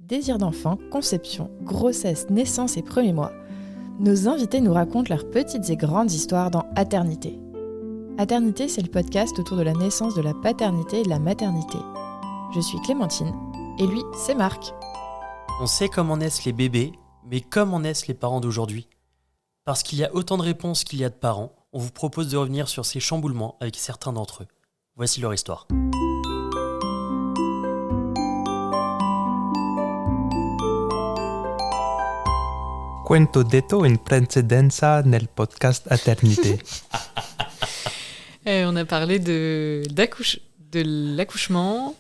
Désir d'enfant, conception, grossesse, naissance et premiers mois, nos invités nous racontent leurs petites et grandes histoires dans Aternité. Aternité, c'est le podcast autour de la naissance, de la paternité et de la maternité. Je suis Clémentine, et lui, c'est Marc. On sait comment naissent les bébés, mais comment naissent les parents d'aujourd'hui ? Parce qu'il y a autant de réponses qu'il y a de parents, on vous propose de revenir sur ces chamboulements avec certains d'entre eux. Voici leur histoire. Quanto detto in precedenza nel podcast Aternité. On a parlé de l'accouchement.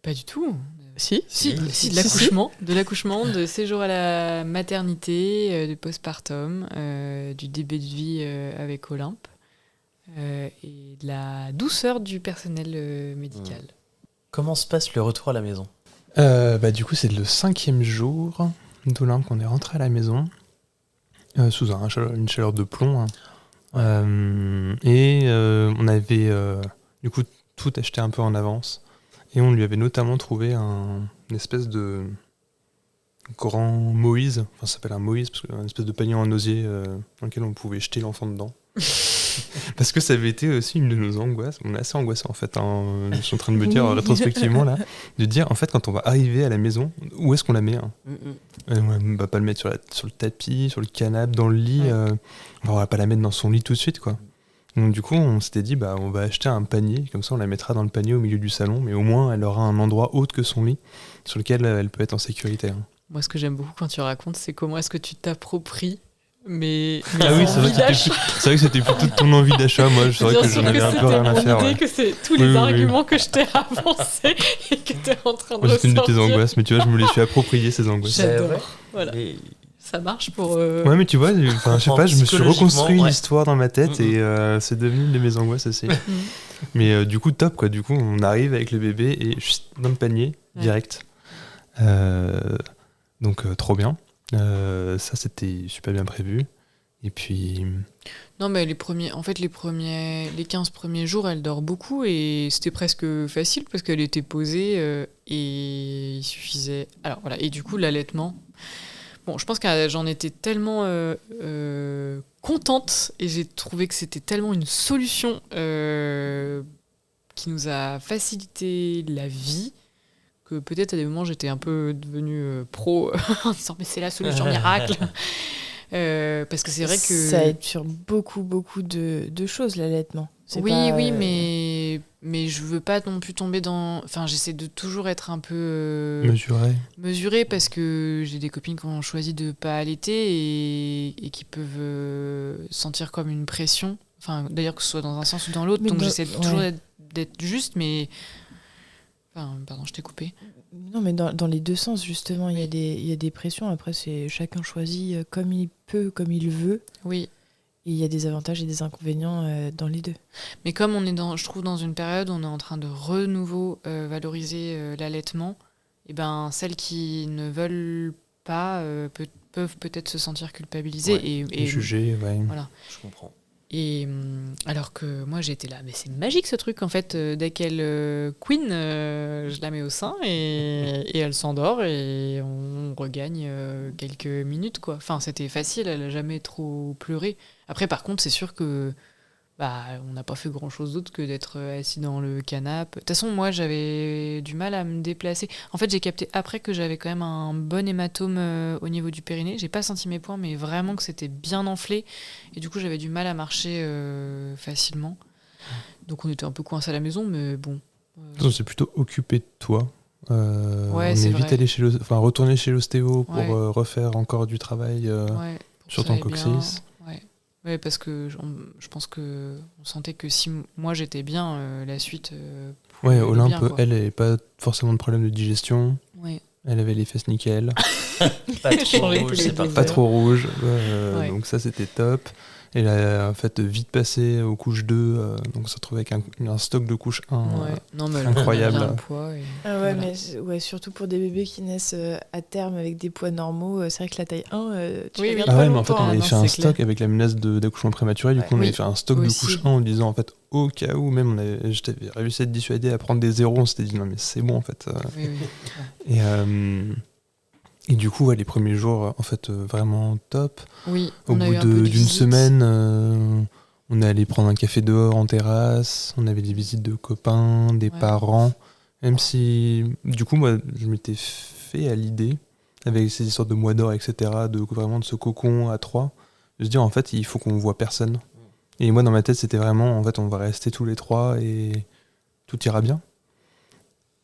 Pas du tout. Si, de l'accouchement, de séjour à la maternité, du postpartum, du début de vie avec Olympe et de la douceur du personnel médical. Comment se passe le retour à la maison ? Du coup, c'est le 5e jour d'Olympe qu'on est rentré à la maison, sous une chaleur de plomb. On avait du coup tout acheté un peu en avance. Et on lui avait notamment trouvé une espèce de grand Moïse, enfin ça s'appelle un Moïse, parce qu'un espèce de panier en osier dans lequel on pouvait jeter l'enfant dedans. Parce que ça avait été aussi une de nos angoisses. On est assez angoissés en fait. Je suis en train de me dire rétrospectivement là, de dire en fait quand on va arriver à la maison, où est-ce qu'on la met On va pas le mettre sur le tapis, sur le canapé, dans le lit. On va pas la mettre dans son lit tout de suite quoi. Donc du coup on s'était dit on va acheter un panier, comme ça on la mettra dans le panier au milieu du salon, mais au moins elle aura un endroit autre que son lit sur lequel elle peut être en sécurité. Moi ce que j'aime beaucoup quand tu racontes, c'est comment est-ce que tu t'appropries mais c'est vrai que c'était plutôt ton envie d'achat. Moi, c'est vrai que j'en avais un peu rien à faire. L'idée que c'est tous les arguments que je t'ai avancés et que t'es en train de ressortir. C'était une de tes angoisses, mais tu vois, je me les suis appropriées ces angoisses. J'adore. Voilà. Ça marche pour. Ouais, mais tu vois, je sais pas, je me suis reconstruit une histoire dans ma tête et c'est devenu une de mes angoisses aussi. Mais du coup, top quoi. Du coup, on arrive avec le bébé et dans le panier direct. Donc trop bien. Ça c'était super bien prévu et puis non mais les 15 premiers jours elle dort beaucoup et c'était presque facile parce qu'elle était posée et il suffisait alors voilà et du coup l'allaitement je pense que j'en étais tellement contente et j'ai trouvé que c'était tellement une solution qui nous a facilité la vie que peut-être à des moments j'étais un peu devenue pro en disant mais c'est la solution miracle parce que c'est vrai que ça aide sur beaucoup de choses l'allaitement. Oui mais je veux pas non plus tomber dans j'essaie de toujours être un peu mesurée parce que j'ai des copines qui ont choisi de pas allaiter et qui peuvent sentir comme une pression d'ailleurs que ce soit dans un sens ou dans l'autre mais donc j'essaie toujours d'être juste mais pardon, je t'ai coupé. Non, mais dans les deux sens, justement, il y a des pressions. Après, c'est chacun choisit comme il peut, comme il veut. Oui. Et il y a des avantages et des inconvénients dans les deux. Mais comme on est je trouve, dans une période où on est en train de renouveau valoriser l'allaitement, et celles qui ne veulent pas peuvent peut-être se sentir culpabilisées et jugées. Voilà. Je comprends. Et alors que moi j'étais là, mais c'est magique ce truc en fait, dès qu'elle queen, je la mets au sein et elle s'endort et on regagne quelques minutes quoi. C'était facile, elle a jamais trop pleuré. Après par contre c'est sûr que on n'a pas fait grand chose d'autre que d'être assis dans le canapé. De toute façon moi j'avais du mal à me déplacer. En fait j'ai capté après que j'avais quand même un bon hématome au niveau du périnée. J'ai pas senti mes poings mais vraiment que c'était bien enflé et du coup j'avais du mal à marcher facilement. Donc on était un peu coincés à la maison mais bon. On s'est plutôt occupé de toi. On est vite allé retourner chez l'ostéo pour refaire encore du travail sur ton coccyx. Oui, parce que je pense qu'on sentait que si moi j'étais bien, la suite. Olympe, elle n'avait pas forcément de problème de digestion. Ouais. Elle avait les fesses nickel. Pas trop Changer rouge, tous les c'est pas deux Pas heures. trop rouge. Ouais. Donc ça, c'était top. Et là, en fait, vite passé aux couches 2. Donc on s'est retrouvé avec un stock de couches 1. Ouais. Non, mais elle incroyable. prend bien le poids. Et... Ah ouais, voilà. mais surtout pour des bébés qui naissent à terme avec des poids normaux, c'est vrai que la taille 1, tu Oui, regardes oui. Ah pas ouais, mais en fait, longtemps. on avait non, fait un c'est stock clair. avec la menace d'accouchement prématuré. Du Ouais. coup, on avait Oui. fait un stock de Aussi. couches 1 en disant, en fait, au cas où, même, je t'avais réussi à te dissuader à prendre des zéros. On s'était dit, non, mais c'est bon, en fait. Oui, oui. Et du coup, ouais, les premiers jours, en fait, vraiment top. Oui, Au on a bout eu un peu de d'une visite. semaine, on est allé prendre un café dehors en terrasse. On avait des visites de copains, des Ouais. parents. Même si, du coup, moi, je m'étais fait à l'idée, avec ces histoires de mois d'or, etc., vraiment de ce cocon à 3, de se dire, en fait, il faut qu'on voit personne. Et moi, dans ma tête, c'était vraiment, en fait, on va rester tous les 3 et tout ira bien.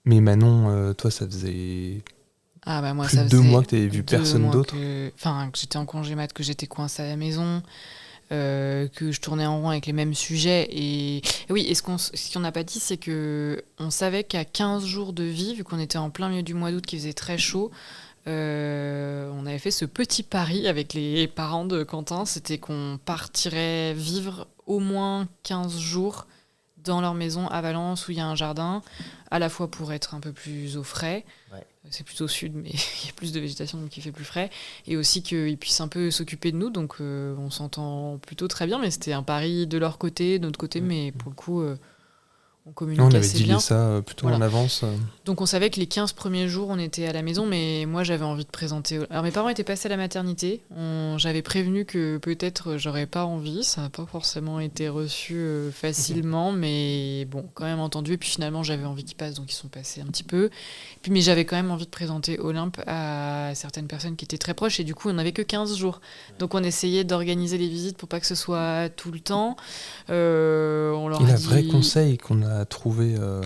Mais Manon, toi, ça faisait Ah bah moi, plus ça de 2 faisait mois que t'avais vu 2 personne mois d'autre. Enfin, que j'étais en congé mat, que j'étais coincée à la maison, que je tournais en rond avec les mêmes sujets. Et oui, ce qu'on n'a pas dit, c'est que on savait qu'à 15 jours de vie, vu qu'on était en plein milieu du mois d'août, qu'il faisait très chaud, on avait fait ce petit pari avec les parents de Quentin, c'était qu'on partirait vivre au moins 15 jours dans leur maison à Valence, où il y a un jardin, à la fois pour être un peu plus au frais. Ouais. C'est plutôt au sud, mais il y a plus de végétation, donc il fait plus frais. Et aussi qu'ils puissent un peu s'occuper de nous, donc on s'entend plutôt très bien, mais c'était un pari de leur côté, de notre côté, mais pour le coup, on communique On avait assez dealé bien. ça plutôt Voilà. en avance. Donc on savait que les 15 premiers jours, on était à la maison, mais moi j'avais envie de présenter... Alors mes parents étaient passés à la maternité, j'avais prévenu que peut-être j'aurais pas envie, ça n'a pas forcément été reçu facilement, mais bon, quand même entendu, et puis finalement j'avais envie qu'ils passent, donc ils sont passés un petit peu. Puis, mais j'avais quand même envie de présenter Olympe à certaines personnes qui étaient très proches, et du coup on n'avait que 15 jours. Donc on essayait d'organiser les visites pour pas que ce soit tout le temps. On leur Et a la dit... vraie conseil qu'on a trouvé, alors,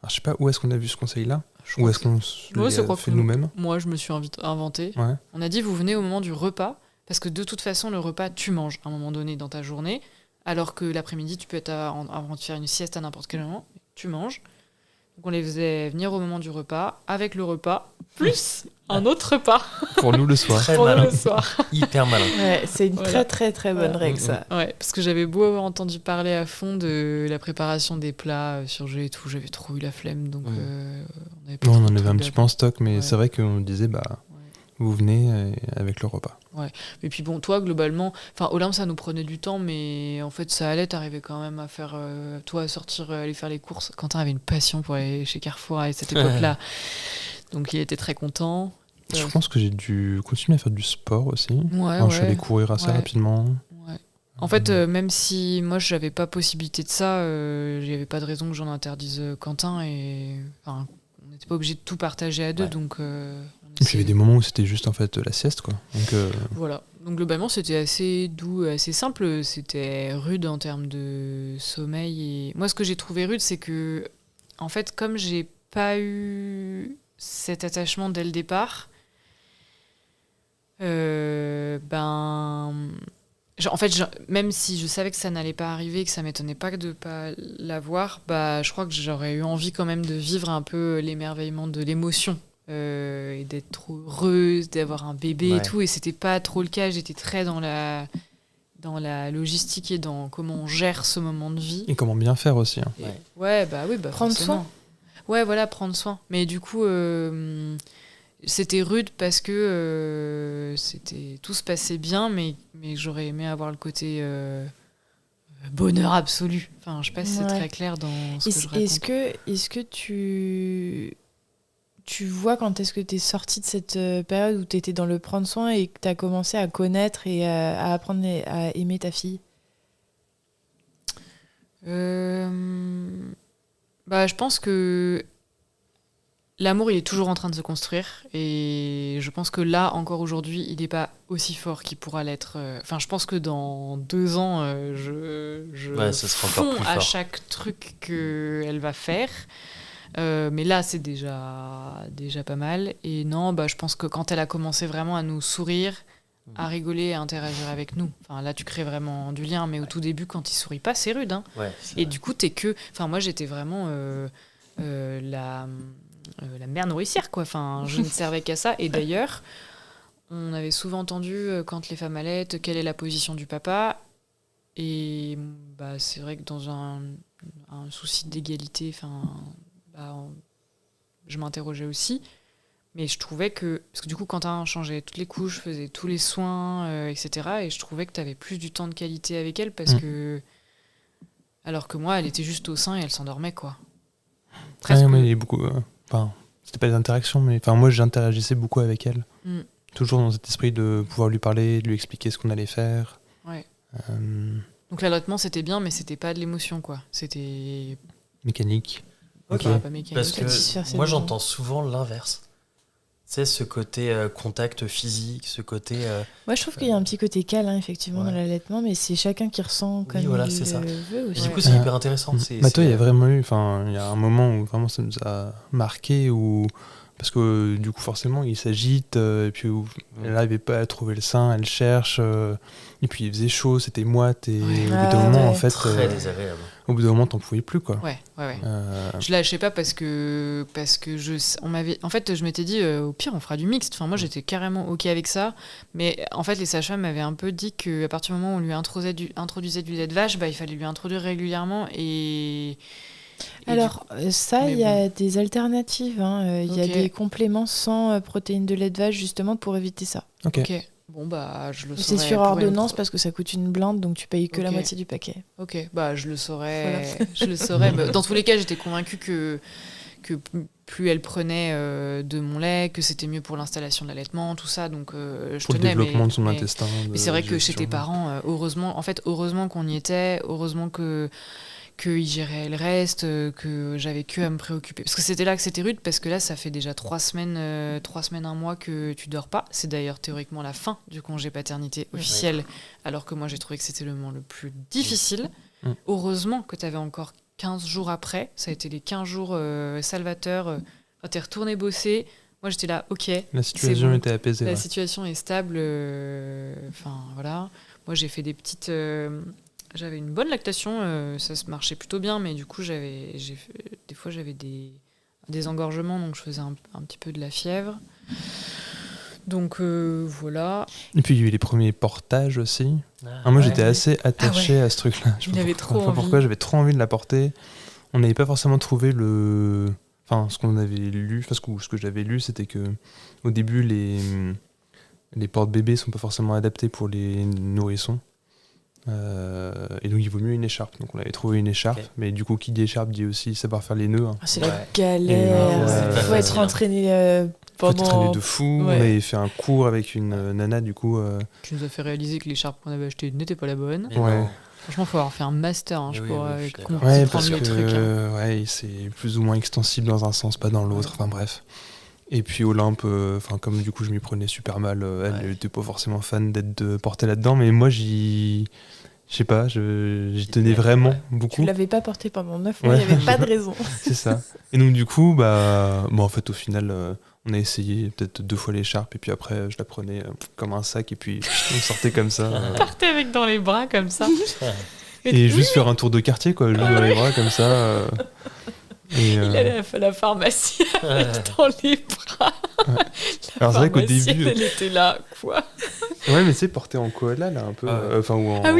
je sais pas où est-ce qu'on a vu ce conseil-là, Je ou crois est-ce que qu'on Ouais, je l'a crois fait que nous-mêmes. moi, je me suis inventé. Ouais. On a dit, vous venez au moment du repas, parce que de toute façon, le repas, tu manges à un moment donné dans ta journée, alors que l'après-midi, tu peux être avant de faire une sieste à n'importe quel moment, tu manges. Donc on les faisait venir au moment du repas, avec le repas, plus un autre repas Pour nous le soir. Très pour nous malin, le soir. hyper malin. Ouais, c'est une Voilà. très très très bonne Voilà. règle ça. Ouais, parce que j'avais beau avoir entendu parler à fond de la préparation des plats surgelés et tout, j'avais trop eu la flemme, donc on avait pas Bon, on trop en de avait un trucs petit peu en stock, mais Ouais. c'est vrai qu'on disait, bah, Ouais. vous venez avec le repas. Et puis bon, toi, globalement, enfin, Olympe, ça nous prenait du temps, mais en fait, ça allait, t'arrivais quand même à faire, toi, à sortir, aller faire les courses. Quentin avait une passion pour aller chez Carrefour à cette époque-là, donc il était très content. Je pense que j'ai dû continuer à faire du sport aussi. Ouais, Enfin, je suis allé courir assez Ouais. rapidement. Ouais. En fait, même si moi, j'avais pas possibilité de ça, il n'y avait pas de raison que j'en interdise Quentin, et enfin, on n'était pas obligé de tout partager à deux, Ouais. donc on Et puis il y essayait. avait des moments où c'était juste en fait la sieste, quoi. Donc, Voilà. Donc globalement, c'était assez doux, assez simple. C'était rude en termes de sommeil. Et moi, ce que j'ai trouvé rude, c'est que, en fait, comme j'ai pas eu cet attachement dès le départ, même si je savais que ça n'allait pas arriver, que ça m'étonnait pas de pas l'avoir, bah, je crois que j'aurais eu envie quand même de vivre un peu l'émerveillement de l'émotion. Et d'être trop heureuse, d'avoir un bébé et Ouais. tout, et c'était pas trop le cas. J'étais très dans la logistique et dans comment on gère ce moment de vie. et comment bien faire aussi. Hein. Et- Ouais. ouais, bah oui, bah Prendre forcément. Ouais, voilà, prendre soin. Mais du coup, c'était rude parce que tout se passait bien, mais j'aurais aimé avoir le côté bonheur absolu. Enfin, je sais pas si c'est Ouais. très clair dans ce que je raconte. Est-ce que tu vois quand est-ce que tu es sortie de cette période où tu étais dans le prendre soin et que tu as commencé à connaître et à apprendre à aimer ta fille? Bah, je pense que l'amour, il est toujours en train de se construire. Et je pense que là, encore aujourd'hui, il n'est pas aussi fort qu'il pourra l'être. Enfin, je pense que dans 2 ans, je Ouais, ça sera encore fonds plus à fort. chaque truc qu'elle va faire. Mais là, c'est déjà pas mal. Et non, bah, je pense que quand elle a commencé vraiment à nous sourire, à rigoler, à interagir avec nous, enfin, là, tu crées vraiment du lien. Mais au tout début, quand il sourit pas, c'est rude, hein. Ouais, c'est Et vrai. du coup, t'es que... Enfin, moi, j'étais vraiment la mère nourricière, quoi. Enfin, je ne servais qu'à ça. Et d'ailleurs, on avait souvent entendu quand les femmes allaitent, quelle est la position du papa. Et c'est vrai que dans un souci d'égalité, je m'interrogeais aussi. Mais je trouvais que... Parce que du coup, Quentin changeait toutes les couches, faisait tous les soins, etc. Et je trouvais que tu avais plus du temps de qualité avec elle parce que... Alors que moi, elle était juste au sein et elle s'endormait, quoi. Presque. Mais il y a beaucoup... c'était pas des interactions, mais moi, j'interagissais beaucoup avec elle. Toujours dans cet esprit de pouvoir lui parler, de lui expliquer ce qu'on allait faire. Ouais. Donc l'allaitement, c'était bien, mais c'était pas de l'émotion, quoi. C'était... Mécanique. Ok. Pas mécanique. Parce que moi, j'entends souvent l'inverse. C'est ce côté contact physique, ce côté... Moi, je trouve qu'il y a un petit côté câlin, effectivement, dans l'allaitement, mais c'est chacun qui ressent comme il ça. veut aussi. Et du coup, c'est hyper intéressant. Toi, il y a vraiment eu... il y a un moment où vraiment ça nous a marqué, parce que du coup, forcément, il s'agite, et puis elle n'arrivait pas à trouver le sein, elle cherche, et puis il faisait chaud, c'était moite, et au bout d'un moment, en fait... Très désagréable. Au bout d'un moment, t'en pouvais plus, quoi. Ouais. Je lâchais pas parce que on m'avait... je m'étais dit, au pire, on fera du mixte. Enfin, moi, j'étais carrément OK avec ça. Mais en fait, les sages-femmes m'avaient un peu dit qu'à partir du moment où on lui introduisait du lait de vache, il fallait lui introduire régulièrement. Alors, il y a des alternatives. Il y a des compléments sans protéines de lait de vache, justement, pour éviter ça. Ok. Bon, je le saurais. C'est sur ordonnance parce que ça coûte une blinde, donc tu payes que la moitié du paquet. Ok, je le saurais. Voilà. Je le saurais. Dans tous les cas, j'étais convaincue que plus elle prenait de mon lait, que c'était mieux pour l'installation de l'allaitement, tout ça. Donc, je pour tenais. Le développement de son intestin. Mais c'est vrai que chez tes parents, heureusement qu'on y était, heureusement qu'ils géraient le reste, que j'avais que à me préoccuper. Parce que c'était là que c'était rude, parce que là, ça fait déjà 3 semaines, 1 mois que tu dors pas. C'est d'ailleurs théoriquement la fin du congé paternité officiel, alors que moi, j'ai trouvé que c'était le moment le plus difficile. Heureusement que tu avais encore 15 jours après. Ça a été les 15 jours salvateurs. T'es retourné bosser. Moi, j'étais là, ok. La situation était apaisée. La situation est stable. Voilà. Moi, j'ai fait des petites... J'avais une bonne lactation, ça se marchait plutôt bien, mais du coup, des fois, j'avais des engorgements, donc je faisais un petit peu de la fièvre. Donc, voilà. Et puis, il y a eu les premiers portages aussi. Moi, j'étais assez attaché à ce truc-là. Il avait trop envie. Pourquoi j'avais trop envie de la porter. On n'avait pas forcément trouvé ce qu'on avait lu, ce que j'avais lu, c'était que au début, les porte-bébés sont pas forcément adaptés pour les nourrissons. Et donc il vaut mieux une écharpe, donc on avait trouvé une écharpe, mais du coup qui dit écharpe dit aussi savoir faire les nœuds. C'est la galère, faut être entraîné pendant... Faut être entraîné de fou. On avait fait un cours avec une nana du coup qui nous a fait réaliser que l'écharpe qu'on avait achetée n'était pas la bonne. Franchement, faut avoir fait un master pour comprendre les trucs. C'est plus ou moins extensible dans un sens, pas dans l'autre, enfin bref. Et puis Olympe, comme du coup je m'y prenais super mal, elle n'était pas forcément fan d'être portée là-dedans, mais moi je sais pas, j'y tenais vraiment beaucoup. Tu l'avais pas porté pendant 9 mois, il n'y avait pas de raison. C'est ça. Et donc du coup, en fait au final, on a essayé peut-être 2 fois l'écharpe, et puis après je la prenais comme un sac, et puis on sortait comme ça. On partait avec dans les bras comme ça. Et juste faire un tour de quartier, quoi, juste dans les bras comme ça. Il allait à la pharmacie avec dans les bras. Alors c'est vrai qu'au début... Elle était là, quoi. Ouais, mais tu sais, porté en koala, là, un peu.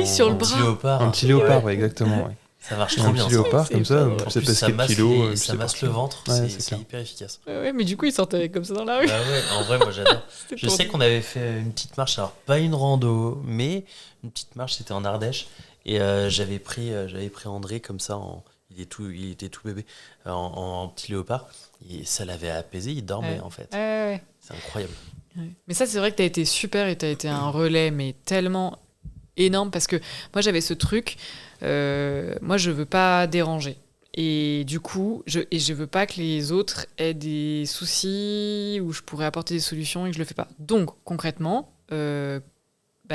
Sur le bras. Léopard. Un petit léopard, exactement. Ouais. Ça marche trop bien. Un petit léopard, comme ça, c'est parce qu'il y a kilos. Ça masse le ventre, c'est hyper efficace. Ouais, mais du coup, il sortait comme ça dans la rue. En vrai, moi j'adore. Je sais qu'on avait fait une petite marche, alors pas une rando, mais une petite marche, c'était en Ardèche. Et j'avais pris André comme ça, il était tout bébé, en petit léopard. Et ça l'avait apaisé, il dormait en fait. C'est incroyable. Mais ça, c'est vrai que t'as été super et t'as été un relais, mais tellement énorme, parce que moi j'avais ce truc, moi je veux pas déranger. Et du coup, je veux pas que les autres aient des soucis où je pourrais apporter des solutions et que je le fais pas. Donc, concrètement,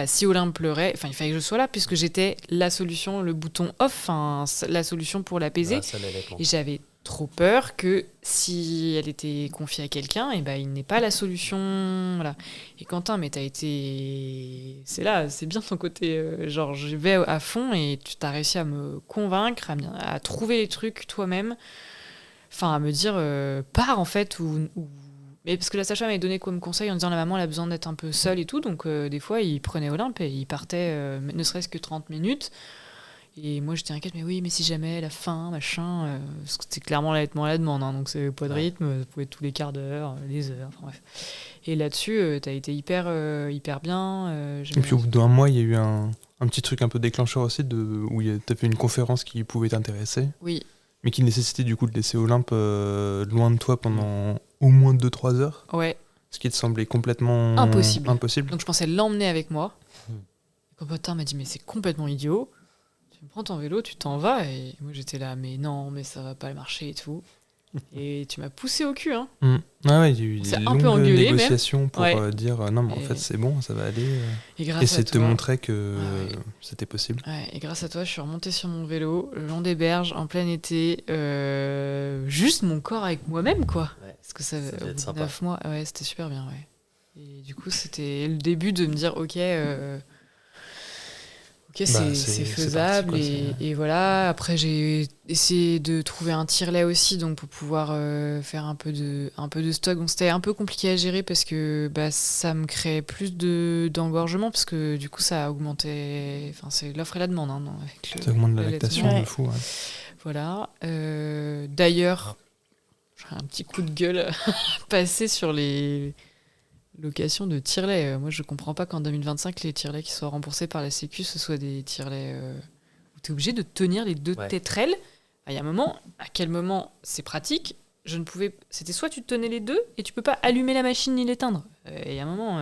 si Olympe pleurait, il fallait que je sois là puisque j'étais la solution, le bouton off, la solution pour l'apaiser. Et j'avais trop peur que si elle était confiée à quelqu'un, il n'est pas la solution. Voilà. Et Quentin, mais t'as été... c'est bien ton côté, je vais à fond et tu t'as réussi à me convaincre, à trouver les trucs toi-même, à me dire, pars en fait, ou Mais parce que la sage-femme m'avait donné comme conseil en disant la maman elle a besoin d'être un peu seule et tout, donc des fois il prenait Olympe et il partait ne serait-ce que 30 minutes. Et moi j'étais inquiète, mais oui, mais si jamais elle a faim, machin, parce que c'était clairement l'allaitement à la demande, hein, donc c'est pas de rythme, ça pouvait être tous les quarts d'heure, les heures, enfin bref. Et là-dessus, t'as été hyper bien. Et puis au bout d'un mois, il y a eu un petit truc un peu déclencheur aussi, où t'as fait une conférence qui pouvait t'intéresser, Oui, mais qui nécessitait du coup de laisser Olympe loin de toi pendant au moins 2-3 heures, ouais, ce qui te semblait complètement Impossible. impossible. donc je pensais l'emmener avec moi. Quand Potin m'a dit, mais c'est complètement idiot. Tu me prends ton vélo, tu t'en vas. Et moi j'étais là, mais non, mais ça va pas marcher et tout. Et tu m'as poussé au cul, hein. Ah ouais, il y a eu On des s'est un longues peu engueulé, négociations pour Ouais. dire non, mais en Et- fait c'est bon, ça va aller. Et grâce Essayer à de te toi. montrer que Ouais. c'était possible. Ouais, et grâce à toi, je suis remontée sur mon vélo, le long des berges, en plein été, juste mon corps avec moi-même, quoi. Ouais. Parce que ça, Ça devait au être bout de sympa. 9 mois, ouais, c'était super bien, ouais. Et du coup, c'était le début de me dire, ok, c'est c'est faisable. parti, quoi, Et voilà, après, j'ai essayé de trouver un tire-lait aussi, donc pour pouvoir faire un peu de stock. Donc c'était un peu compliqué à gérer parce que ça me créait plus d'engorgement, parce que du coup, ça a augmenté. Enfin, c'est l'offre et la demande, hein, non, avec Ça augmente la l'allaitement. lactation Ouais. de fou. Ouais. Voilà. D'ailleurs, j'ai un petit coup de gueule passé sur les locations de tire-lait. Moi, je comprends pas qu'en 2025, les tire-laits qui soient remboursés par la Sécu, ce soient des tire-laits où tu es obligé de tenir les deux Ouais. tétrelles. Il y a un moment, à quel moment c'est pratique, je ne pouvais. C'était soit tu tenais les deux et tu peux pas allumer la machine ni l'éteindre. Il y a un moment.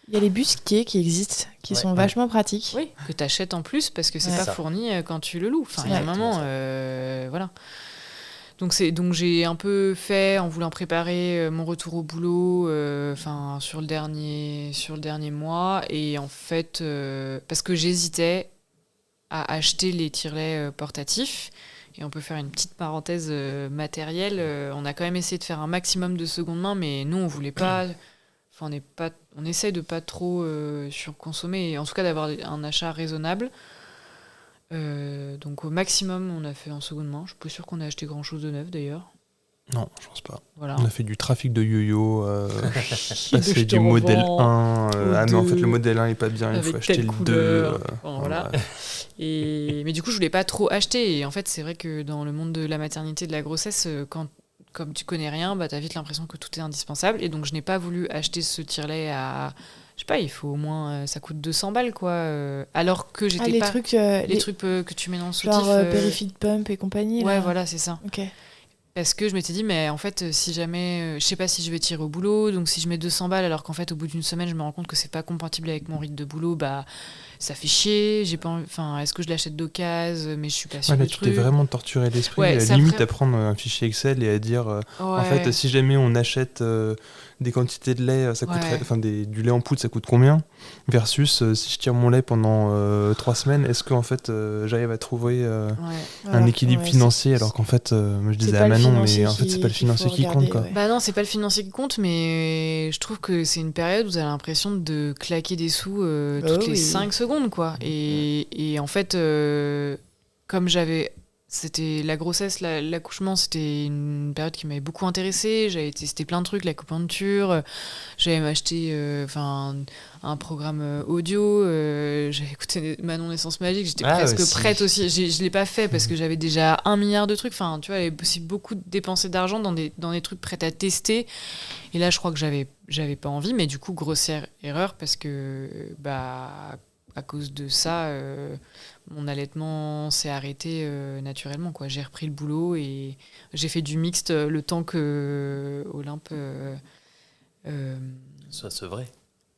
Il y a les busquets qui existent, qui Ouais. sont vachement pratiques. Oui, que tu achètes en plus parce que c'est Ouais. pas Ça. fourni quand tu le loues. Enfin, C'est il y a un exactement moment, ça. voilà. Donc j'ai un peu fait en voulant préparer mon retour au boulot, sur le dernier mois, et en fait parce que j'hésitais à acheter les tire-laits portatifs. Et on peut faire une petite parenthèse matérielle. On a quand même essayé de faire un maximum de seconde main, mais nous on voulait pas. Enfin, on essaie de pas trop surconsommer, et en tout cas d'avoir un achat raisonnable. Donc au maximum, on a fait en seconde main. Je suis pas sûre qu'on ait acheté grand chose de neuf d'ailleurs. Non, je pense pas. Voilà. On a fait du trafic de yo-yo, Je passer te du modèle revends 1. au Ah non, en fait, 2, le modèle 1 est pas bien, il faut avec acheter telle le 2. couleur. Enfin, voilà. ouais. Mais du coup, je voulais pas trop acheter. Et en fait, c'est vrai que dans le monde de la maternité et de la grossesse, comme tu connais rien, t'as vite l'impression que tout est indispensable. Et donc, je n'ai pas voulu acheter ce tire-lait à. Je sais pas, il faut au moins. Ça coûte 200 balles, quoi. Alors que j'étais les pas. trucs, Les trucs que tu mets dans le soutif. genre Perifit Pump et compagnie. Ouais, là. voilà, c'est ça. Ok. Parce que je m'étais dit, mais en fait, si jamais. Je sais pas si je vais tirer au boulot, donc si je mets 200 balles, alors qu'en fait, au bout d'une semaine, je me rends compte que c'est pas compatible avec mon rythme de boulot, ça fait chier. J'ai pas. Enfin, est-ce que je l'achète d'occasion, mais je suis pas sûre Ouais, là, du tu t'es truc. vraiment torturé l'esprit. Ouais, ça limite ferait- à prendre un fichier Excel et à dire en Ouais. fait, si jamais on achète des quantités de lait, ça coûterait, Ouais. enfin du lait en poudre, ça coûte combien? Versus si je tire mon lait pendant 3 semaines, est-ce qu'en fait j'arrive à trouver Ouais. un équilibre Ouais, financier, c'est- alors qu'en fait, moi je c'est disais pas à le Manon, financier mais en fait c'est pas le qu'il faut financier qui compte, regarder, quoi. ouais. Bah non, c'est pas le financier qui compte, mais je trouve que c'est une période où tu as l'impression de claquer des sous toutes les oui. 5 secondes, quoi. Et en fait, comme c'était la grossesse, l'accouchement, c'était une période qui m'avait beaucoup intéressée. J'avais testé plein de trucs, l'acupuncture. J'avais acheté un programme audio. J'avais écouté Manon Naissance Magique. J'étais presque aussi. prête aussi. Je l'ai pas fait parce que j'avais déjà 1 milliard de trucs. Enfin, tu vois, j'avais aussi beaucoup dépensé d'argent dans des trucs prêts à tester. Et là, je crois que j'avais pas envie. Mais du coup, grossière erreur parce que à cause de ça, mon allaitement s'est arrêté naturellement, quoi. J'ai repris le boulot et j'ai fait du mixte le temps que Olympe. Ça se vrai.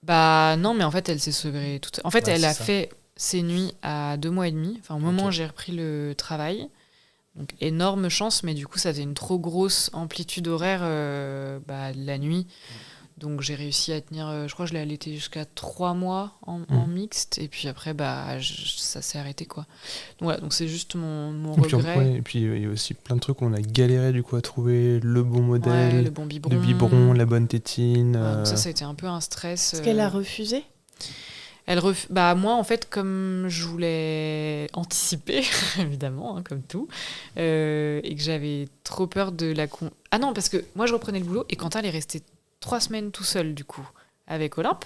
Non, mais en fait, elle s'est sevrée toute. En fait, Ouais, elle c'est a ça. fait ses nuits à 2 mois et demi. Enfin, au moment où Ok. j'ai repris le travail. Donc, énorme chance, mais du coup, ça faisait une trop grosse amplitude horaire la nuit. Donc, j'ai réussi à tenir, je crois que je l'ai allaité jusqu'à 3 mois en mixte. Et puis après, ça s'est arrêté, quoi. Donc, voilà, donc c'est juste mon Et puis, regret. ouais, et puis il y a aussi plein de trucs où on a galéré du coup à trouver le bon Ouais, modèle, le bon biberon. de biberon, la bonne tétine. Ouais, donc ça a été un peu un stress. Est-ce qu'elle a refusé? Moi, en fait, comme je voulais anticiper, évidemment, hein, comme tout, et que j'avais trop peur de la Ah non, parce que moi, je reprenais le boulot et Quentin, elle est resté 3 semaines tout seul, du coup, avec Olympe.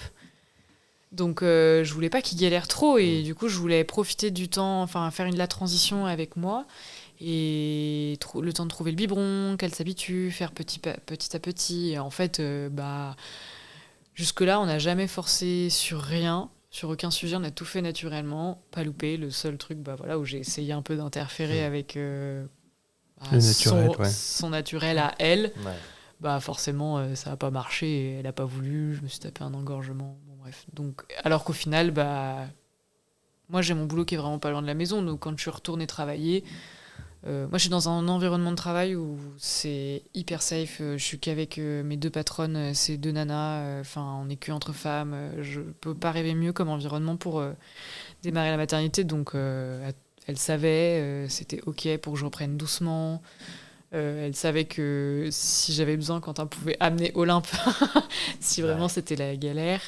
Donc, je voulais pas qu'il galère trop. Et du coup, je voulais profiter du temps, enfin, faire la transition avec moi. Et le temps de trouver le biberon, qu'elle s'habitue, faire petit à petit. Et en fait, jusque-là, on n'a jamais forcé sur rien. Sur aucun sujet, on a tout fait naturellement, pas loupé. Le seul truc où j'ai essayé un peu d'interférer avec le naturel, son naturel à elle, Ouais. forcément, ça n'a pas marché et elle n'a pas voulu. Je me suis tapé un engorgement. Bon, bref. Donc, alors qu'au final, moi, j'ai mon boulot qui est vraiment pas loin de la maison. Donc, quand je suis retournée travailler, moi, je suis dans un environnement de travail où c'est hyper safe. Je suis qu'avec mes 2 patronnes, c'est 2 nanas. On n'est qu'entre femmes. Je peux pas rêver mieux comme environnement pour démarrer la maternité. Donc, elle savait, c'était OK pour que je reprenne doucement. Elle savait que si j'avais besoin, Quentin pouvait amener Olympe si vraiment c'était la galère.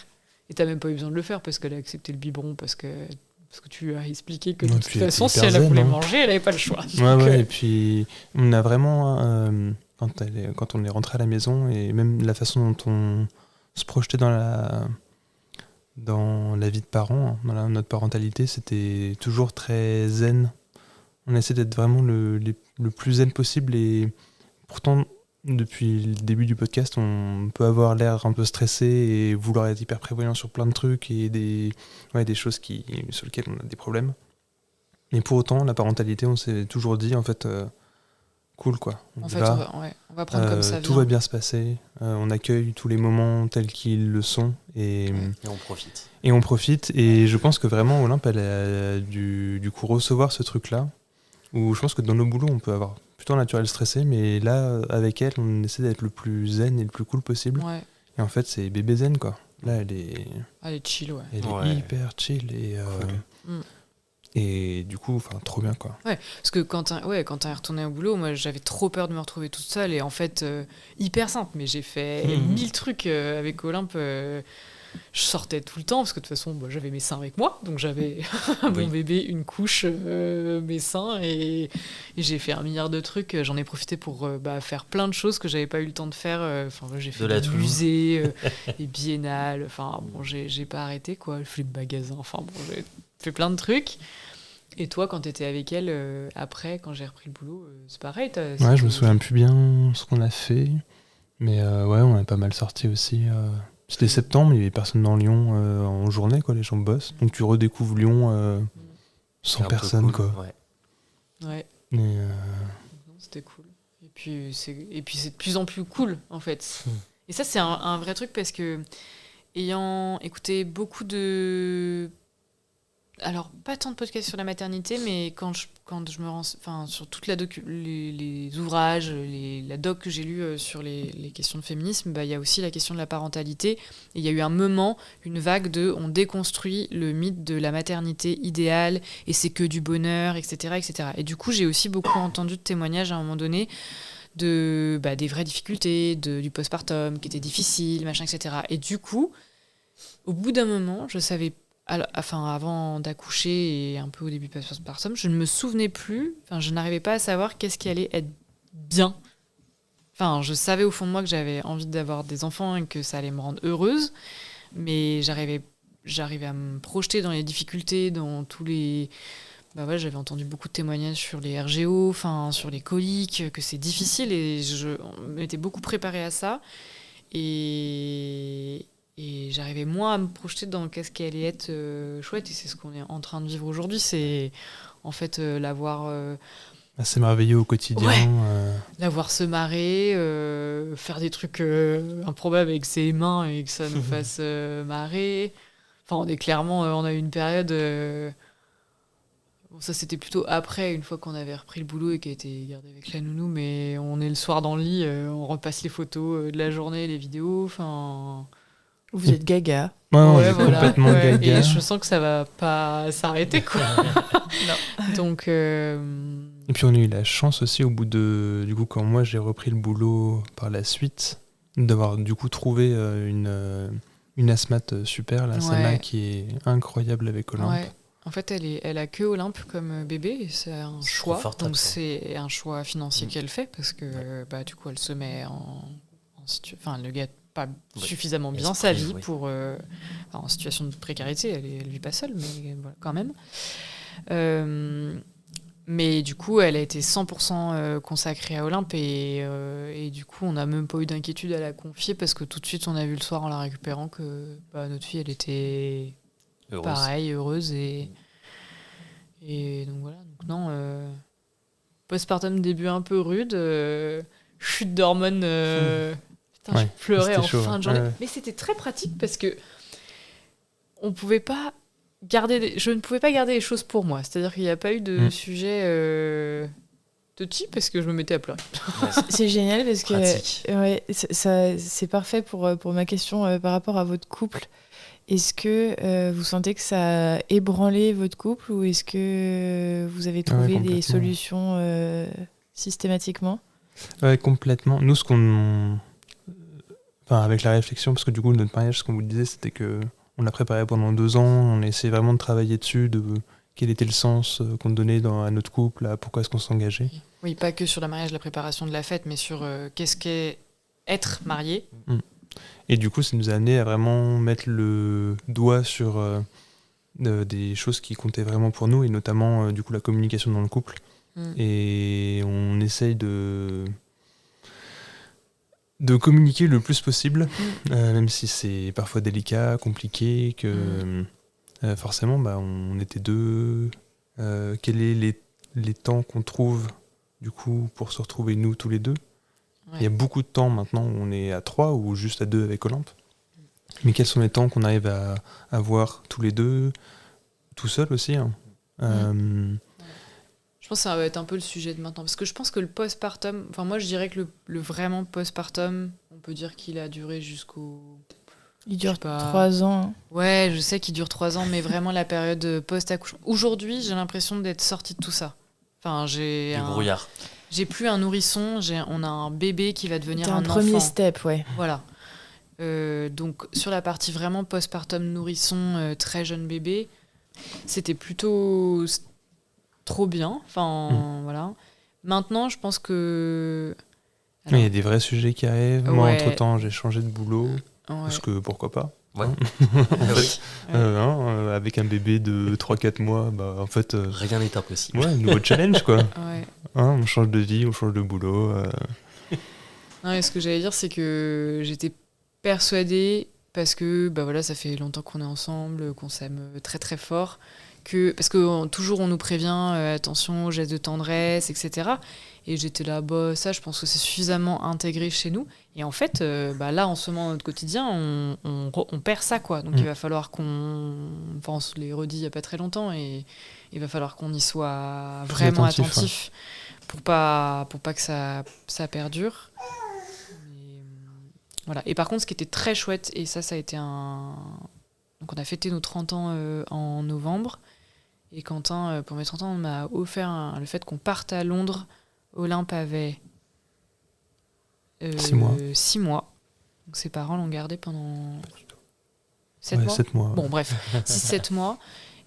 Et t'as même pas eu besoin de le faire parce qu'elle a accepté le biberon parce que tu lui as expliqué que de toute façon, si elle voulait manger, elle n'avait pas le choix. Et puis on a vraiment, quand on est rentré à la maison, et même la façon dont on se projetait dans la vie de parents, dans notre parentalité, c'était toujours très zen. On essaie d'être vraiment le plus zen possible, et pourtant, depuis le début du podcast, on peut avoir l'air un peu stressé et vouloir être hyper prévoyant sur plein de trucs et des choses sur lesquelles on a des problèmes. Mais pour autant, la parentalité, on s'est toujours dit, en fait, cool, quoi. On va prendre comme ça. Tout va bien se passer. On accueille tous les moments tels qu'ils le sont. Et on profite. Et on profite. Et je pense que vraiment, Olympe, elle a du coup recevoir ce truc-là. Où je pense que dans nos boulots, on peut avoir plutôt un naturel stressé, mais là, avec elle, on essaie d'être le plus zen et le plus cool possible. Ouais. Et en fait, c'est bébé zen, quoi. Là, elle est chill, ouais. Elle est hyper chill. Et du coup, trop bien, quoi. Ouais, parce que quand t'es retourné au boulot, moi, j'avais trop peur de me retrouver toute seule. Et en fait, hyper simple, mais j'ai fait 1000 trucs avec Olympe. Je sortais tout le temps, parce que de toute façon, j'avais mes seins avec moi. Donc j'avais mon bébé, une couche, mes seins. Et j'ai fait 1 milliard de trucs. J'en ai profité pour faire plein de choses que j'avais pas eu le temps de faire. J'ai fait des musées, des biennales. J'ai pas arrêté, quoi. J'ai fait le magasin. J'ai fait plein de trucs. Et toi, quand t'étais avec elle, après, quand j'ai repris le boulot, c'est pareil. Ouais, je me souviens plus bien ce qu'on a fait. Mais on a pas mal sorti aussi. C'était septembre, il y avait personne dans Lyon en journée, quoi, les gens bossent. Donc tu redécouvres Lyon sans personne, cool, quoi. Ouais. Et c'était cool. Et puis c'est de plus en plus cool, en fait. Et ça, c'est un vrai truc parce que, ayant écouté beaucoup de... Alors, pas tant de podcasts sur la maternité, mais quand je me rends... sur toute les ouvrages, la doc que j'ai lue sur les questions de féminisme, il y a aussi la question de la parentalité. Et il y a eu un moment, une vague de... On déconstruit le mythe de la maternité idéale, et c'est que du bonheur, etc., etc. Et du coup, j'ai aussi beaucoup entendu de témoignages à un moment donné des vraies difficultés, du postpartum, qui était difficile, machin, etc. Et du coup, au bout d'un moment, je savais avant d'accoucher et un peu au début postpartum, je ne me souvenais plus, je n'arrivais pas à savoir qu'est-ce qui allait être bien. Je savais au fond de moi que j'avais envie d'avoir des enfants et que ça allait me rendre heureuse, mais j'arrivais à me projeter dans les difficultés, dans tous les... j'avais entendu beaucoup de témoignages sur les RGO, sur les coliques, que c'est difficile, et je m'étais beaucoup préparée à ça. Et j'arrivais moins à me projeter dans qu'est-ce qui allait être chouette, et c'est ce qu'on est en train de vivre aujourd'hui, c'est en fait l'avoir... s'émerveiller au quotidien. L'avoir se marrer, faire des trucs improbables avec ses mains et que ça nous fasse marrer. On a eu une période... ça c'était plutôt après, une fois qu'on avait repris le boulot et qui a été gardé avec la nounou, mais on est le soir dans le lit, on repasse les photos de la journée, les vidéos, Vous êtes gaga. Ouais, complètement gaga. Et je sens que ça va pas s'arrêter, quoi. Donc... Et puis on a eu la chance aussi, au bout de... Du coup, quand moi j'ai repris le boulot par la suite, d'avoir du coup trouvé une asthmate super, la Sana, qui est incroyable avec Olympe. Ouais. En fait, elle a que Olympe comme bébé, et c'est un choix. Donc c'est un choix financier qu'elle fait, parce que du coup elle se met le gars pas suffisamment bien sa vie pour... en situation de précarité, elle vit pas seule, mais voilà, quand même. Mais du coup, elle a été 100% consacrée à Olympe et du coup, on n'a même pas eu d'inquiétude à la confier parce que tout de suite, on a vu le soir en la récupérant que notre fille, elle était heureuse et donc voilà. Donc non, postpartum début un peu rude, chute d'hormones. Putain, je pleurais en fin de journée. Ouais. Mais c'était très pratique parce que on pouvait pas je ne pouvais pas garder les choses pour moi. C'est-à-dire qu'il n'y a pas eu de sujet touchy parce que je me mettais à pleurer. C'est génial parce que c'est parfait pour ma question par rapport à votre couple. Est-ce que vous sentez que ça a ébranlé votre couple ou est-ce que vous avez trouvé des solutions systématiquement ? Ouais, complètement. Nous, avec la réflexion, parce que du coup, notre mariage, ce qu'on vous disait, c'était que on l'a préparé pendant 2 ans, on a essayé vraiment de travailler dessus, de quel était le sens qu'on donnait à notre couple, à pourquoi est-ce qu'on s'engageait. Oui, pas que sur le mariage, la préparation de la fête, mais sur qu'est-ce qu'est être marié. Et du coup, ça nous a amené à vraiment mettre le doigt sur des choses qui comptaient vraiment pour nous, et notamment du coup la communication dans le couple. Et on essaye de communiquer le plus possible, même si c'est parfois délicat, compliqué, que forcément on était deux. Quels sont les temps qu'on trouve du coup pour se retrouver nous tous les deux ? Il y a beaucoup de temps maintenant où on est à 3 ou juste à 2 avec Olympe. Mais quels sont les temps qu'on arrive à avoir tous les deux, tout seul aussi Je pense que ça va être un peu le sujet de maintenant. Parce que je pense que le postpartum... Enfin, moi, je dirais que le vraiment postpartum, on peut dire qu'il a duré jusqu'au... Il dure 3 ans. Ouais, je sais qu'il dure 3 ans, mais vraiment la période post-accouchement. Aujourd'hui, j'ai l'impression d'être sortie de tout ça. Enfin, j'ai brouillard. J'ai plus un nourrisson, on a un bébé qui va devenir un enfant. Premier step, ouais. Voilà. Donc, sur la partie vraiment postpartum nourrisson, très jeune bébé, c'était plutôt... trop bien, voilà. Maintenant, je pense que... Alors... Il y a des vrais sujets qui arrivent. Moi, entre-temps, j'ai changé de boulot, parce que pourquoi pas. Ouais. Avec un bébé de 3-4 mois, en fait... rien n'est impossible. Ouais, nouveau challenge, quoi. On change de vie, on change de boulot. Non, et ce que j'allais dire, c'est que j'étais persuadée, parce que ça fait longtemps qu'on est ensemble, qu'on s'aime très très fort, parce que toujours on nous prévient attention aux gestes de tendresse, etc. Et j'étais là, ça je pense que c'est suffisamment intégré chez nous. Et en fait, là en ce moment dans notre quotidien, on perd ça, quoi. Donc il va falloir on se l'est redit il n'y a pas très longtemps, et il va falloir qu'on y soit vraiment attentif pour pas que ça perdure. Voilà. Et par contre, ce qui était très chouette, et ça a été donc on a fêté nos 30 ans en novembre. Et Quentin, pour mes 30 ans, m'a offert le fait qu'on parte à Londres. Olympe avait 6 mois. 6 mois. Donc ses parents l'ont gardé pendant 7 mois. 7 mois. Bon, bref, 6-7 mois.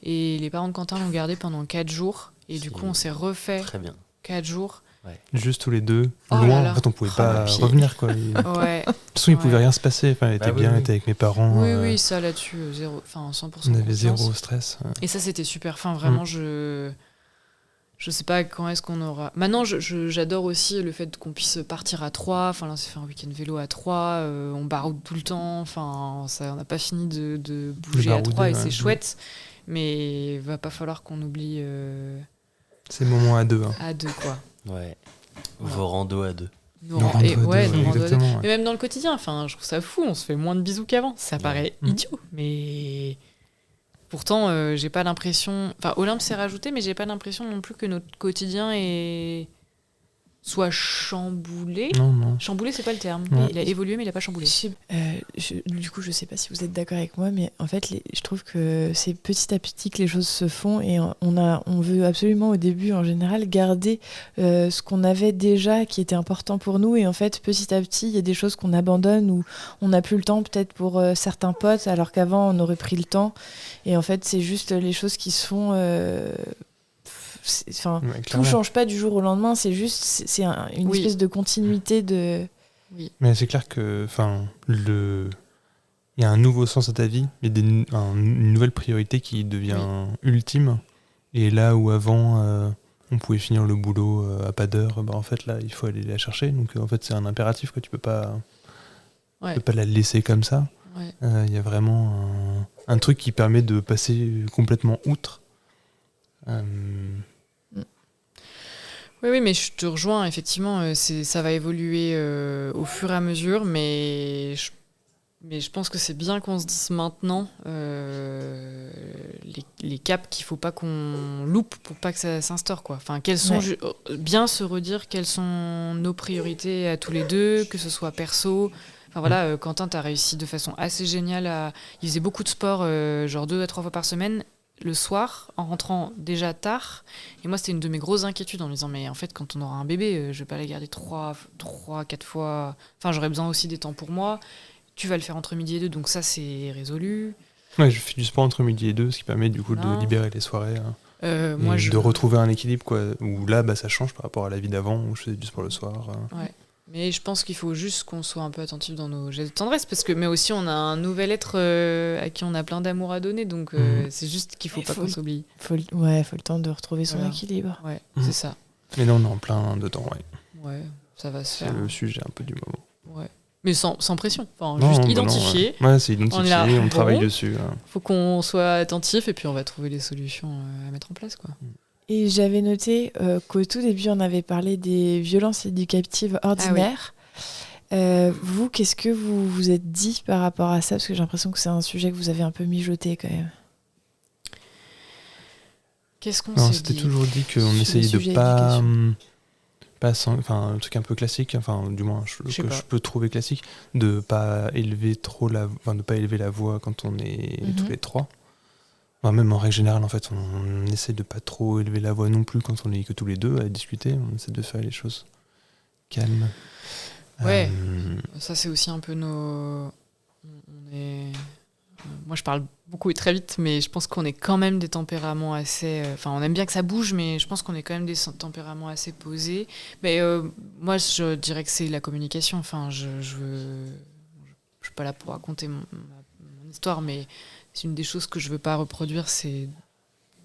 Et les parents de Quentin l'ont gardé pendant 4 jours. Et du coup, on s'est refait 4 jours. Ouais. Juste tous les deux, loin. En fait, on pouvait pas revenir, quoi. De toute façon, il pouvait rien se passer. Enfin, il était bien, il était avec mes parents. Oui, ça là-dessus, 100%. On avait zéro stress. Et ça, c'était super. Enfin, vraiment, je sais pas quand est-ce qu'on aura... Maintenant, j'adore aussi le fait qu'on puisse partir à 3. Enfin, là, on s'est fait un week-end vélo à 3. On baroude tout le temps. Enfin, on n'a pas fini de bouger à 3 et c'est chouette. Mais il va pas falloir qu'on oublie... ces moments à 2. À 2, quoi. Ouais. Vos randos à 2. Nos randos à 2. Mais même dans le quotidien, je trouve ça fou. On se fait moins de bisous qu'avant. Ça paraît idiot, mais... Pourtant, j'ai pas l'impression... Enfin, Olympe s'est rajouté, mais j'ai pas l'impression non plus que notre quotidien soit chamboulé. Non. Chamboulé, c'est pas le terme. Il a évolué, mais il a pas chamboulé. Du coup, je sais pas si vous êtes d'accord avec moi, mais en fait, je trouve que c'est petit à petit que les choses se font et on veut absolument au début, en général, garder ce qu'on avait déjà qui était important pour nous. Et en fait, petit à petit, il y a des choses qu'on abandonne ou on n'a plus le temps peut-être pour certains potes, alors qu'avant, on aurait pris le temps. Et en fait, c'est juste les choses qui se font... tout change pas du jour au lendemain, c'est juste une espèce de continuité de Oui. Mais c'est clair que, il y a un nouveau sens à ta vie, il y a une nouvelle priorité qui devient ultime. Et là où avant, on pouvait finir le boulot à pas d'heure, en fait là, il faut aller la chercher. Donc en fait, c'est un impératif que tu peux pas la laisser comme ça. Il y a vraiment un truc qui permet de passer complètement outre. Oui, mais je te rejoins, effectivement, ça va évoluer au fur et à mesure, mais je pense que c'est bien qu'on se dise maintenant les caps qu'il faut pas qu'on loupe pour pas que ça s'instaure, quoi. Enfin, bien se redire quelles sont nos priorités à tous les deux, que ce soit perso. Enfin voilà, Quentin, t'as réussi de façon assez géniale il faisait beaucoup de sport, genre 2 à 3 fois par semaine, le soir, en rentrant déjà tard. Et moi, c'était une de mes grosses inquiétudes en me disant, mais en fait, quand on aura un bébé, je vais pas la garder 3, 4 fois. Enfin, j'aurais besoin aussi des temps pour moi. Tu vas le faire entre midi et 2, donc ça, c'est résolu. Ouais, je fais du sport entre midi et 2, ce qui permet du coup de libérer les soirées. De retrouver un équilibre, quoi. Où là, ça change par rapport à la vie d'avant, où je faisais du sport le soir. Ouais. Mais je pense qu'il faut juste qu'on soit un peu attentif dans nos gestes de tendresse, mais aussi on a un nouvel être à qui on a plein d'amour à donner, donc c'est juste qu'il faut pas qu'on s'oublie. Faut le temps de retrouver son équilibre. Ouais, c'est ça. Mais là, on est en plein dedans, Ouais, ça va se faire. C'est le sujet un peu du moment. Ouais. Mais sans pression, juste identifier. Ouais, c'est identifier, on travaille dessus. Faut qu'on soit attentif et puis on va trouver les solutions à mettre en place, quoi. Et j'avais noté qu'au tout début, on avait parlé des violences éducatives ordinaires. Vous, qu'est-ce que vous vous êtes dit par rapport à ça ? Parce que j'ai l'impression que c'est un sujet que vous avez un peu mijoté quand même. Qu'est-ce qu'on s'est dit ? C'était toujours dit qu'on essayait de pas un truc un peu classique, du moins je peux trouver classique, de pas élever de pas élever la voix quand on est tous les trois. Même en règle générale, en fait, on essaie de pas trop élever la voix non plus quand on est que tous les deux à discuter. On essaie de faire les choses calmes. Ouais, ça c'est aussi un peu nos... Moi je parle beaucoup et très vite, mais je pense qu'on est quand même des tempéraments assez... on aime bien que ça bouge, mais je pense qu'on est quand même des tempéraments assez posés. Mais moi je dirais que c'est la communication. Je suis pas là pour raconter mon histoire, mais... C'est une des choses que je veux pas reproduire, c'est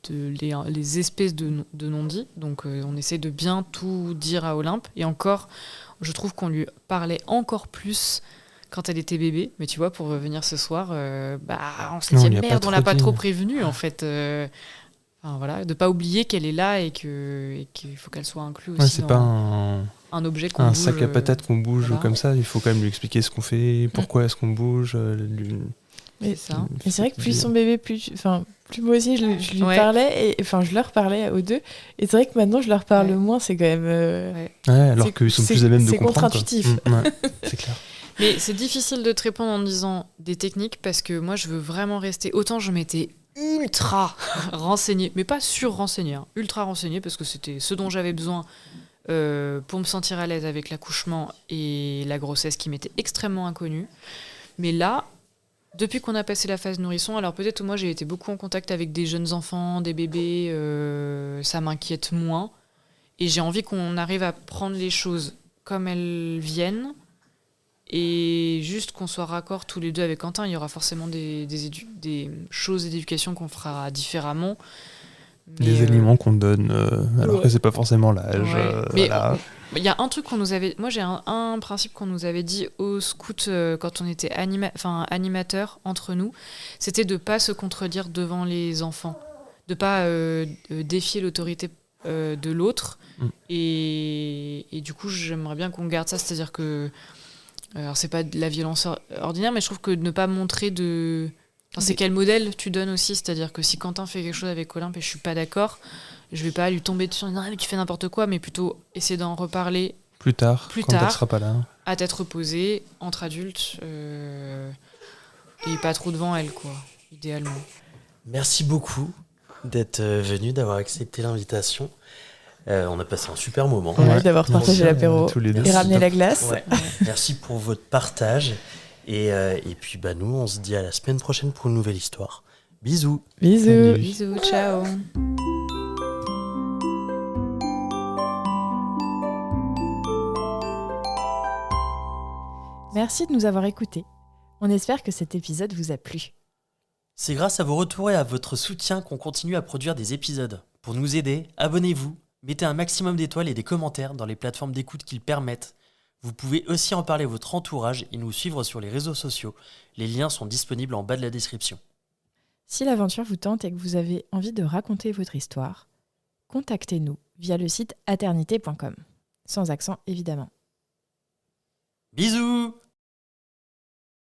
les espèces de non-dits. Donc on essaie de bien tout dire à Olympe. Et encore, je trouve qu'on lui parlait encore plus quand elle était bébé. Mais tu vois, pour venir ce soir, on s'est dit merde, on l'a pas trop prévenue en fait. De pas oublier qu'elle est là et qu'il faut qu'elle soit incluse aussi. C'est pas un objet qu'on bouge. Un sac à patates qu'on bouge comme ça. Il faut quand même lui expliquer ce qu'on fait, pourquoi est-ce qu'on bouge. Mais c'est vrai que plus son bébé, plus moi aussi je lui parlais, je leur parlais aux deux, et c'est vrai que maintenant je leur parle moins, c'est quand même... alors qu'ils sont plus à même de comprendre. C'est contre-intuitif. C'est clair. Mais c'est difficile de te répondre en disant des techniques, parce que moi je veux vraiment rester... Autant je m'étais ultra renseignée, mais pas sur-renseignée, ultra renseignée, parce que c'était ce dont j'avais besoin pour me sentir à l'aise avec l'accouchement et la grossesse qui m'était extrêmement inconnue. Mais là... Depuis qu'on a passé la phase nourrisson, alors peut-être que moi j'ai été beaucoup en contact avec des jeunes enfants, des bébés, ça m'inquiète moins. Et j'ai envie qu'on arrive à prendre les choses comme elles viennent et juste qu'on soit raccord tous les deux avec Quentin. Il y aura forcément des choses d'éducation qu'on fera différemment. Des aliments qu'on donne alors que c'est pas forcément l'âge. Mais il y a un truc qu'on nous avait... Moi, j'ai un principe qu'on nous avait dit au scout quand on était animateurs entre nous, c'était de pas se contredire devant les enfants, de pas défier l'autorité de l'autre. Et du coup, j'aimerais bien qu'on garde ça, c'est-à-dire que... Alors, c'est pas de la violence ordinaire, mais je trouve que ne pas montrer de... c'est quel modèle tu donnes aussi, c'est-à-dire que si Quentin fait quelque chose avec Olympe et je suis pas d'accord, je vais pas lui tomber dessus en disant mais tu fais n'importe quoi, mais plutôt essayer d'en reparler plus tard quand elle sera pas là, à tête reposée entre adultes et pas trop devant elle, quoi, idéalement. Merci beaucoup d'être venu, d'avoir accepté l'invitation. On a passé un super moment. D'avoir partagé l'apéro et ramené la glace. Merci pour votre partage. Et puis nous, on se dit à la semaine prochaine pour une nouvelle histoire. Bisous. Bisous, ciao. Merci de nous avoir écoutés. On espère que cet épisode vous a plu. C'est grâce à vos retours et à votre soutien qu'on continue à produire des épisodes. Pour nous aider, abonnez-vous, mettez un maximum d'étoiles et des commentaires dans les plateformes d'écoute qui le permettent. Vous pouvez aussi en parler à votre entourage et nous suivre sur les réseaux sociaux. Les liens sont disponibles en bas de la description. Si l'aventure vous tente et que vous avez envie de raconter votre histoire, contactez-nous via le site aternité.com. Sans accent, évidemment. Bisous!